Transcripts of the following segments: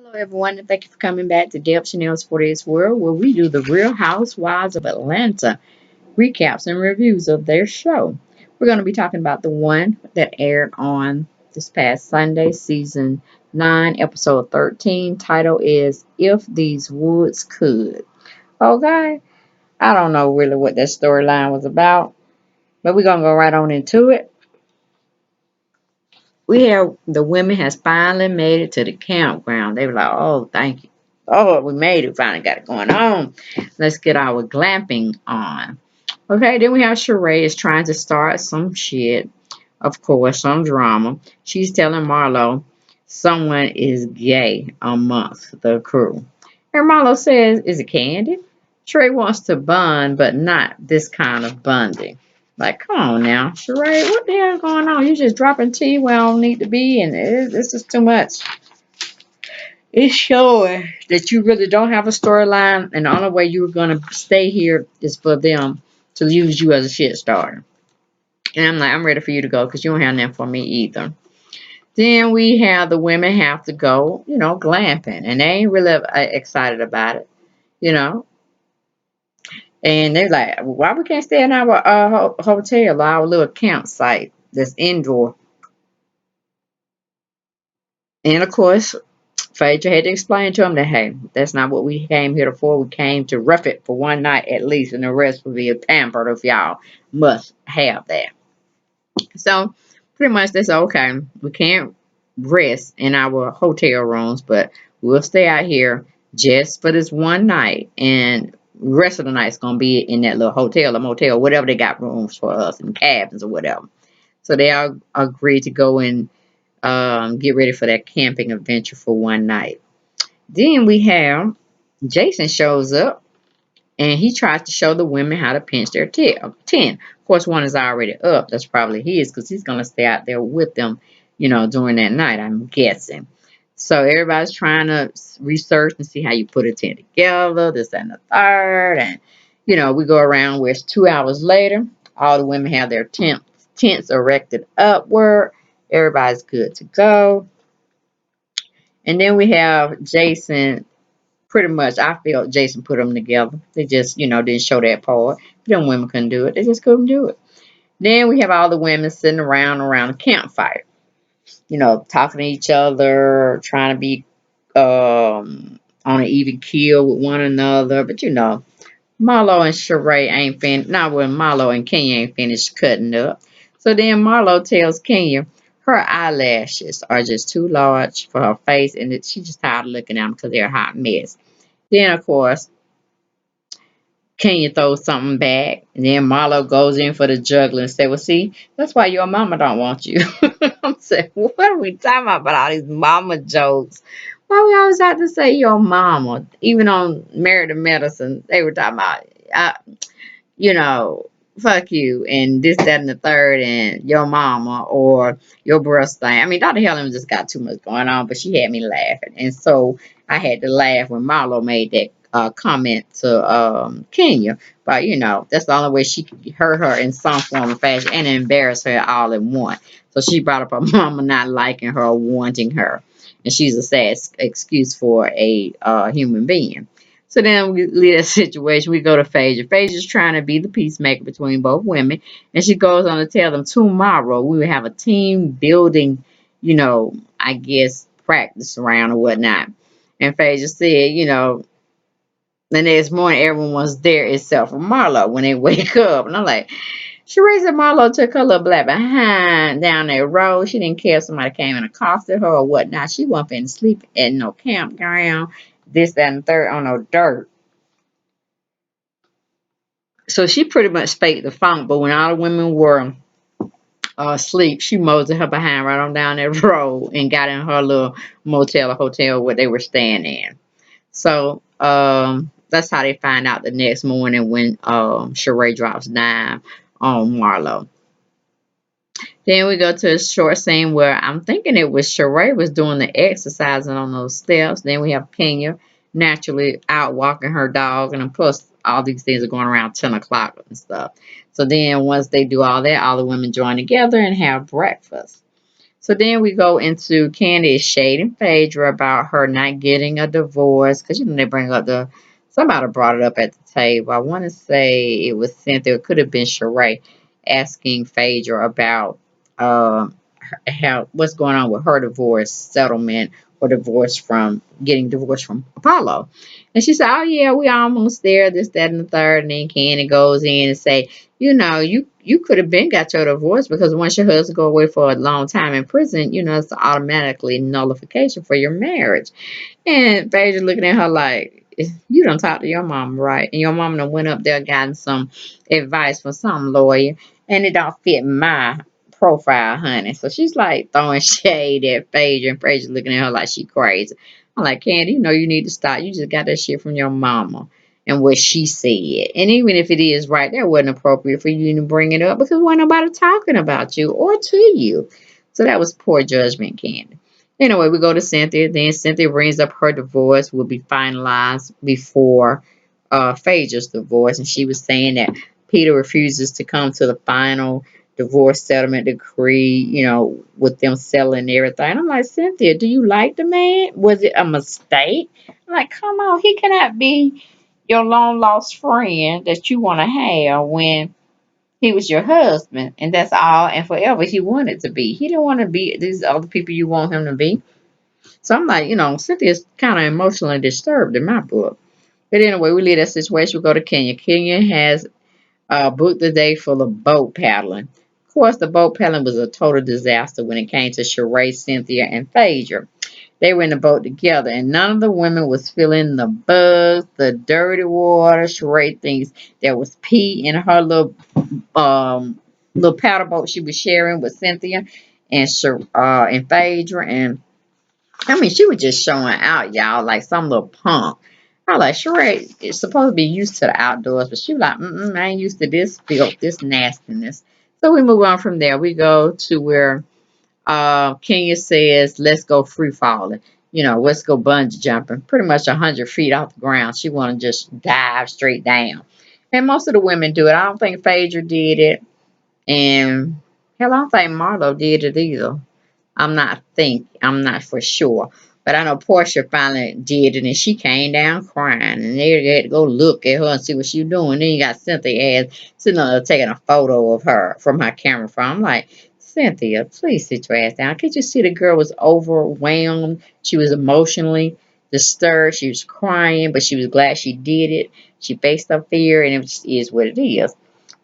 Hello, everyone, and thank you for coming back to Deb Chanel's 40th World, where we do the Real Housewives of Atlanta recaps and reviews of their show. We're going to be talking about the one that aired on this past Sunday, season 9, episode 13. Title is If These Woods Could. Okay, I don't know really what that storyline was about, but we're going to go right on into it. We have the women has finally made it to the campground. They were like, "Oh, thank you. Oh, we made it. Finally got it going on. Let's get our glamping on." Okay, then we have Sheree is trying to start some shit. Of course, some drama. She's telling Marlo someone is gay amongst the crew. And Marlo says, "Is it Candy?" Sheree wants to bond, but not this kind of bonding. Like, come on now, Sheree, what the hell is going on? You just dropping tea where I don't need to be, and it's just too much. It's showing that you really don't have a storyline, and the only way you're gonna stay here is for them to use you as a shit starter. And I'm like, I'm ready for you to go because you don't have nothing for me either. Then we have the women have to go, glamping, and they ain't really excited about it, you know. And they're like, why we can't stay in our hotel, our little campsite that's indoor? And of course, Phaedra had to explain to him that, hey, that's not what we came here for. We came to rough it for one night at least, and the rest will be pampered if y'all must have that. So pretty much that's okay. We can't rest in our hotel rooms, but we'll stay out here just for this one night. And the rest of the night's gonna be in that little hotel or motel, whatever they got rooms for us and cabins or whatever. So they all agreed to go and get ready for that camping adventure for one night. Then we have Jason shows up and he tries to show the women how to pinch their 10. Of course, one is already up. That's probably his because he's going to stay out there with them, during that night, I'm guessing. So everybody's trying to research and see how you put a tent together, this and the third. And, we go around where it's 2 hours later. All the women have their tents erected upward. Everybody's good to go. And then we have Jason. Pretty much, I felt Jason put them together. They just, didn't show that part. Them women couldn't do it. They just couldn't do it. Then we have all the women sitting around the campfire, talking to each other, trying to be on an even keel with one another. But Marlo and Sheree ain't finished. Not when Marlo and Kenya ain't finished cutting up. So then Marlo tells Kenya her eyelashes are just too large for her face, and that she's just tired of looking at them because they're a hot mess. Then, of course, Kenya throws something back, and then Marlo goes in for the juggler and say, "Well, see, that's why your mama don't want you." I'm saying, what are we talking about all these mama jokes? Why we always have to say your mama? Even on Married to Medicine, they were talking about, uh, you know, fuck you, and this, that, and the third, and your mama, or your breast thing. I mean, Dr. Helen just got too much going on, but she had me laughing. And so I had to laugh when Marlo made that comment to Kenya. But, that's the only way she could hurt her in some form or fashion and embarrass her all in one. So she brought up her mama not liking her or wanting her. And she's a sad excuse for a human being. So then we leave that situation. We go to Phaedra. Phaedra's trying to be the peacemaker between both women. And she goes on to tell them tomorrow we will have a team building, I guess, practice around or whatnot. And Phaedra said, the next morning everyone was there except for Marlo when they wake up. And I'm like, Sheree said Marlo took her little black behind down that road. She didn't care if somebody came and accosted her or whatnot. She wasn't finna sleep at no campground, this, that, and the third on no dirt. So she pretty much faked the funk, but when all the women were asleep, she moseyed her behind right on down that road and got in her little motel or hotel where they were staying in. So that's how they find out the next morning when Sheree drops down on Marlo. Then we go to a short scene where I'm thinking it was Sheree was doing the exercising on those steps. Then we have Kenya naturally out walking her dog. And of course, all these things are going around 10 o'clock and stuff. So then once they do all that, all the women join together and have breakfast. So then we go into Candy is shading Phaedra about her not getting a divorce because you know they bring up the somebody brought it up at the table. I want to say it was Cynthia. It could have been Sheree asking Phaedra about how what's going on with her divorce settlement or divorce from getting divorced from Apollo. And she said, "Oh yeah, we almost there. This, that, and the third." And then Candy goes in and say, "You know, you could have been got your divorce because once your husband go away for a long time in prison, you know, it's automatically nullification for your marriage." And Phaedra looking at her like, "You don't talk to your mom, right? And your mom done went up there gotten some advice from some lawyer, and it don't fit my profile, honey." So she's like throwing shade at Phaedra, and Phaedra looking at her like she crazy. I'm like, "Candy, you know you need to stop. You just got that shit from your mama and what she said. And even if it is right, that wasn't appropriate for you to bring it up because wasn't nobody talking about you or to you." So that was poor judgment, Candy. Anyway, we go to Cynthia. Then Cynthia brings up her divorce will be finalized before Phaedra's divorce. And she was saying that Peter refuses to come to the final divorce settlement decree, you know, with them selling everything. I'm like, Cynthia, do you like the man? Was it a mistake? I'm like, come on, he cannot be your long lost friend that you want to have when he was your husband, and that's all, and forever he wanted to be. He didn't want to be these other people you want him to be. So I'm like, you know, Cynthia's kind of emotionally disturbed in my book. But anyway, we leave that situation. We go to Kenya. Kenya has booked the day full of boat paddling. Of course, the boat paddling was a total disaster when it came to Sheree, Cynthia, and Phaedra. They were in the boat together, and none of the women was feeling the bugs, the dirty water. Sheree thinks there was pee in her little paddle boat she was sharing with Cynthia and Phaedra, and I mean, she was just showing out, y'all, like some little punk. I was like, Sheree is supposed to be used to the outdoors, but she was like, I ain't used to this filth, this nastiness. So we move on from there. We go to where Kenya says, let's go free falling. You know, let's go bungee jumping. Pretty much 100 feet off the ground. She want to just dive straight down. And most of the women do it. I don't think Phaedra did it. And hell, I don't think Marlo did it either. I'm not for sure. But I know Portia finally did it and she came down crying and they had to go look at her and see what she doing. Then you got Cynthia ass sitting there taking a photo of her from her camera phone. I'm like, Cynthia, please sit your ass down. Can't you see the girl was overwhelmed? She was emotionally disturbed. She was crying, but she was glad she did it. She faced her fear and it just is what it is.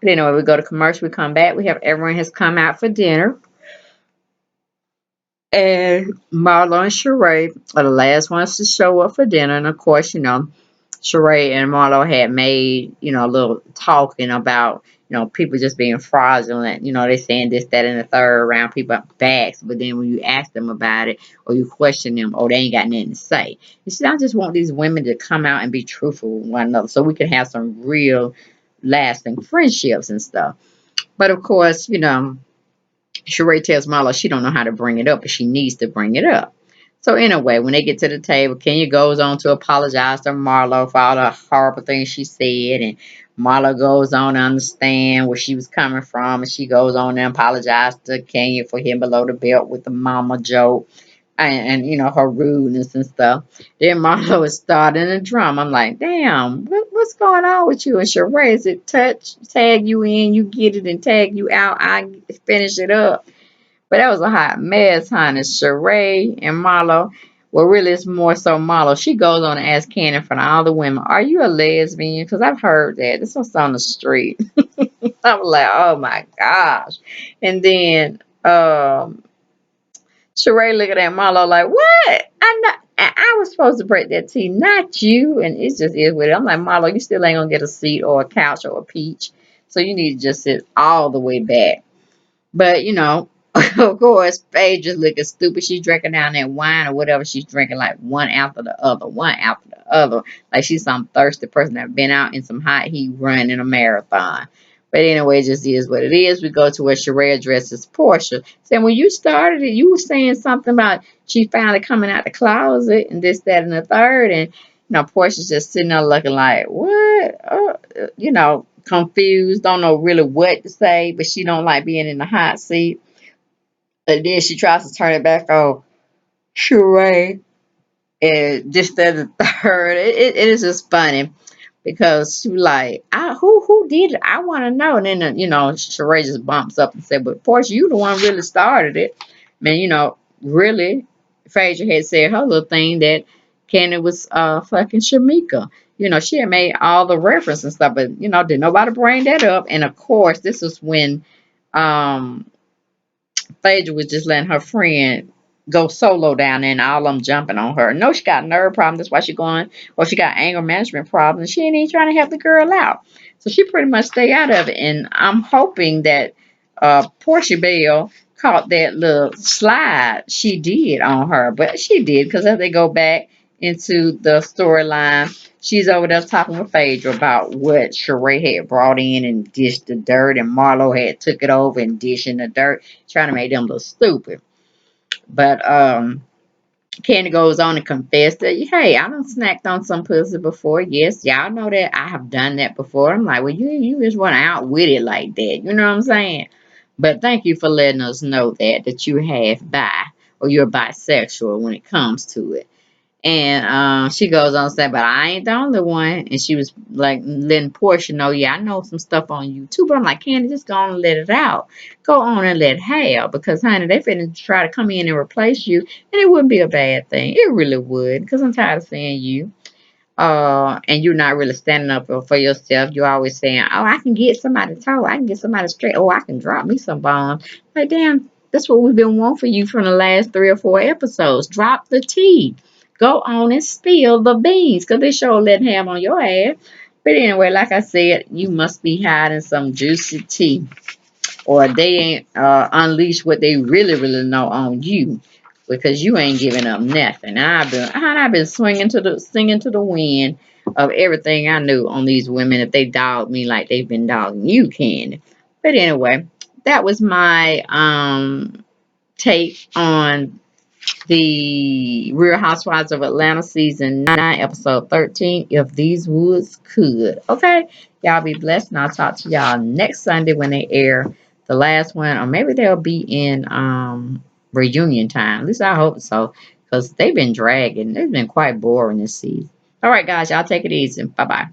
But anyway, we go to commercial, we come back, we have everyone has come out for dinner. And Marlo and Sheree are the last ones to show up for dinner. And of course, you know, Sheree and Marlo had made, you know, a little talking about, you know, people just being fraudulent. You know, they saying this, that, and the third around people backs. But then when you ask them about it or you question them, oh, they ain't got nothing to say. You see, I just want these women to come out and be truthful with one another so we can have some real lasting friendships and stuff. But of course, you know, Sheree tells Marlo she don't know how to bring it up, but she needs to bring it up. So anyway, when they get to the table, Kenya goes on to apologize to Marlo for all the horrible things she said, and Marlo goes on to understand where she was coming from, and she goes on and apologize to Kenya for him below the belt with the mama joke and you know her rudeness and stuff. Then Marlo is starting a drum. I'm like, damn, what's going on with you and Sheree? Is it touch, tag you in, you get it, and tag you out? I finish it up. But that was a hot mess, honey. Sheree and Marlo. Well, really, it's more so Marlo. She goes on and asks Ken in front of all the women, "Are you a lesbian?" Because I've heard that. This was on the street. I was like, "Oh my gosh!" And then Sheree looking at Marlo like, "What? I'm not. I was supposed to break that tea, not you." And it's just is with it. I'm like, Marlo, you still ain't gonna get a seat or a couch or a peach, so you need to just sit all the way back. But you know, of course, Paige just looking stupid. She's drinking down that wine or whatever she's drinking, like one after the other, one after the other. Like she's some thirsty person that been out in some hot heat running a marathon. But anyway, it just is what it is. We go to where Sheree addresses Portia. Saying when you started it, you were saying something about she finally coming out the closet and this, that, and the third. And you know, Portia's just sitting there looking like, what? You know, confused, don't know really what to say, but she don't like being in the hot seat. And then she tries to turn it back on Sheree. And just the third, it is just funny because she was like, who did it? I want to know. And then, Sheree just bumps up and said, but Portia, you the one really started it. Man, really, Phaedra had said her little thing that Candy was fucking Shamika. She had made all the reference and stuff, but, did nobody bring that up? And of course, this was when um Phaedra was just letting her friend go solo down there and all of them jumping on her. No, she got a nerve problem. That's why she going. Or she got anger management problems. She ain't even trying to help the girl out. So she pretty much stay out of it. And I'm hoping that Portia Bell caught that little slide she did on her. But she did because as they go back into the storyline, she's over there talking with Phaedra about what Sheree had brought in and dished the dirt, and Marlo had took it over and dishing the dirt, trying to make them look stupid. But Candy goes on and confessed that, hey, I done snacked on some pussy before. Yes, y'all know that I have done that before. I'm like, well, you just want to outwit it like that. You know what I'm saying? But thank you for letting us know that you have or you're bisexual when it comes to it. And she goes on to say, but I ain't the only one. And she was like letting Portia know, yeah, I know some stuff on you too. But I'm like, Candy, just go on and let it out. Go on and let it have. Because, honey, they finna try to come in and replace you. And it wouldn't be a bad thing. It really would. Because I'm tired of seeing you. And you're not really standing up for yourself. You're always saying, oh, I can get somebody toe. I can get somebody straight. Oh, I can drop me some bombs. Like, damn, that's what we've been wanting for you from the last 3 or 4 episodes. Drop the tea. Go on and spill the beans because they sure letting ham on your ass. But anyway, like I said, you must be hiding some juicy tea, or they ain't unleashed what they really know on you, because you ain't giving up nothing. I've been singing to the wind of everything I knew on these women if they dogged me like they've been dogging you, Candy. But anyway, that was my take on the Real Housewives of Atlanta season 9, episode 13. If these woods could. Okay, y'all be blessed, and I'll talk to y'all next Sunday when they air the last one, or maybe they'll be in reunion time. At least I hope so, because they've been dragging. They've been quite boring this season. All right, guys, y'all take it easy. Bye bye.